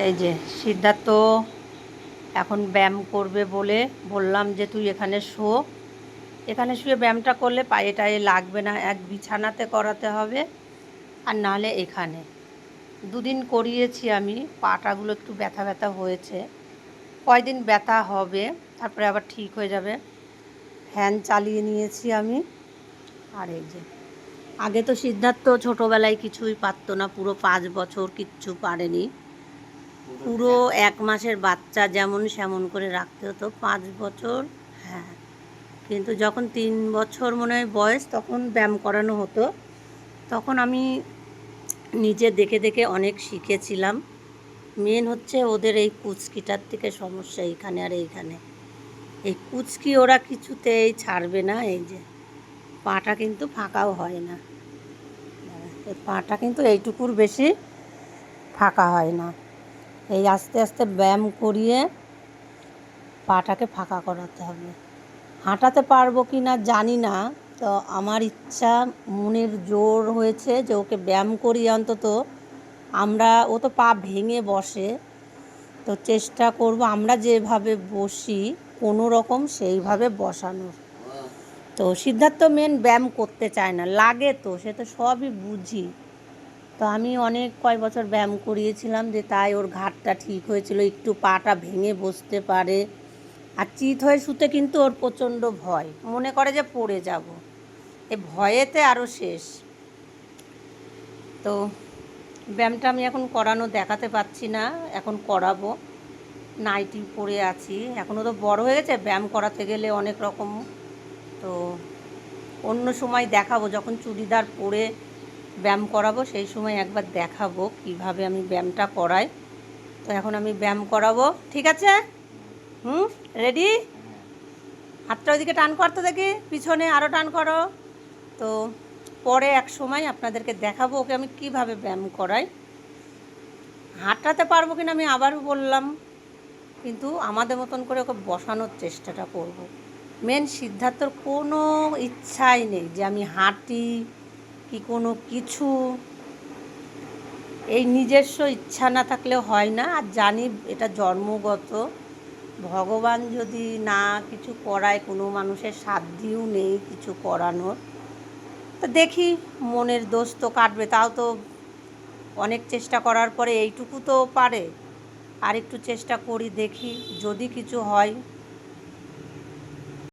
এই যে সিদ্ধার্থ এখন ব্যায়াম করবে বলে বললাম যে তুই এখানে শো, এখানে শুয়ে ব্যায়ামটা করলে পায়ে টায়ে লাগবে না, এক বিছানাতে করাতে হবে আর নাহলে এখানে। দুদিন করিয়েছি আমি, পাটাগুলো একটু ব্যথা ব্যথা হয়েছে, কয়দিন ব্যথা হবে তারপরে আবার ঠিক হয়ে যাবে। ফ্যান চালিয়ে নিয়েছি আমি। আর এই যে আগে তো সিদ্ধার্থ ছোটোবেলায় কিছুই পারতো না, পুরো 5 বছর কিচ্ছু পারেনি, পুরো 1 মাসের বাচ্চা যেমন সেমন করে রাখতে হতো 5 বছর। হ্যাঁ, কিন্তু যখন 3 বছর মনে হয় বয়স তখন ব্যায়াম করানো হতো, তখন আমি নিজে দেখে দেখে অনেক শিখেছিলাম। মেন হচ্ছে ওদের এই কুচকিটার থেকে সমস্যা এইখানে আর এইখানে, এই কুচকি ওরা কিছুতেই ছাড়বে না। এই যে পাটা কিন্তু ফাঁকাও হয় না, এই পাটা কিন্তু এইটুকুর বেশি ফাঁকা হয় না। এই আস্তে আস্তে ব্যায়াম করিয়ে পাটাকে ফাঁকা করাতে হবে। হাঁটাতে পারবো কি না জানি না, তো আমার ইচ্ছা, মনের জোর হয়েছে যে ওকে ব্যায়াম করিয়ে অন্তত ও তো পা ভেঙে বসে, তো চেষ্টা করব আমরা যেভাবে বসি কোনো রকম সেইভাবে বসানোর। তো সিদ্ধার্থ মেন ব্যায়াম করতে চায় না, লাগে তো সে তো সবই বুঝি। তো আমি অনেক কয় বছর ব্যায়াম করিয়েছিলাম, যে তাই ওর ঘাটটা ঠিক হয়েছিল, একটু পাটা ভেঙে বসতে পারে। আর চিত হয়ে শুতে কিন্তু ওর প্রচণ্ড ভয়, মনে করে যে পড়ে যাব, এ ভয়েতে আরও শেষ। তো ব্যায়ামটা আমি এখন করানো দেখাতে পাচ্ছি না, এখন করাবো। নাইটি পরে আছি, এখনও তো বড় হয়ে গেছে, ব্যায়াম করাতে গেলে অনেক রকম। তো অন্য সময় দেখাবো, যখন চুড়িদার পরে ব্যায়াম করাবো সেই সময় একবার দেখাবো কিভাবে আমি ব্যায়ামটা করাই। তো এখন আমি ব্যায়াম করাবো, ঠিক আছে? রেডি? হাতটা ওইদিকে টান করতে দেখি, পিছনে আরও টান করো। তো পরে এক সময় আপনাদেরকে দেখাবো ওকে আমি কিভাবে ব্যায়াম করাই। হাঁটাতে পারবো কিনা আমি আবারও বললাম, কিন্তু আমাদের মতন করে ওকে বসানোর চেষ্টাটা করব। মেন সিদ্ধার্থর কোনো ইচ্ছাই নেই যে আমি হাঁটি কি কোনো কিছু, এই নিজস্ব ইচ্ছা না থাকলে হয় না। আর জানি এটা জন্মগত, ভগবান যদি না কিছু করায়, কোনো মানুষের সাধ্যও নেই কিছু করানোর। তো দেখি, মনের দোষ তো কাটবে, তাও তো অনেক চেষ্টা করার পরে এইটুকু তো পারে, আর একটু চেষ্টা করি, দেখি যদি কিছু হয়।